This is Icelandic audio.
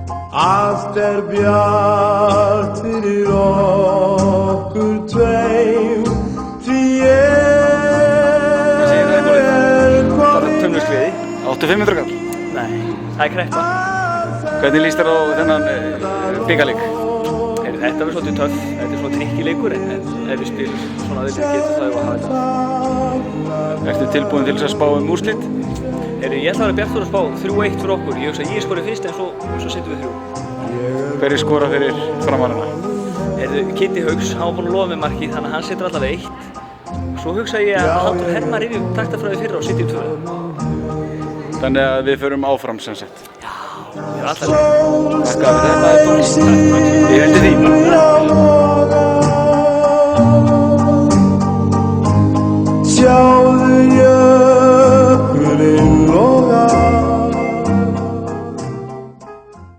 Allt bjart fyrir okkur tveim því Tömluskviði. 8500 kall? Nei, það kreppa. Hvernig líst þér á þennan bikarleik? Þetta verður svolítið töff, þetta svona trikkileikur en ef við spilum svona vel getur það að hafa þetta. Ertu tilbúin til þess að spá úrslit? Ég ætla að vera bjartur að spá 3-1 fyrir okkur. Ég hugsa að ég skori fyrst en svo setjum við 3. Hver skora fyrir framarana? Kitty Hauks, hann var búinn að lofa með markið þannig að hann setur allavega 1. Svo hugsa ég að Halldór Hermann rifji upp taktafræði fyrra og setjum 2. Þannig að við förum áfram sem sett. Já, ég er alltaf leið. Takk fyrir þetta, Tómas. Ég vildi því.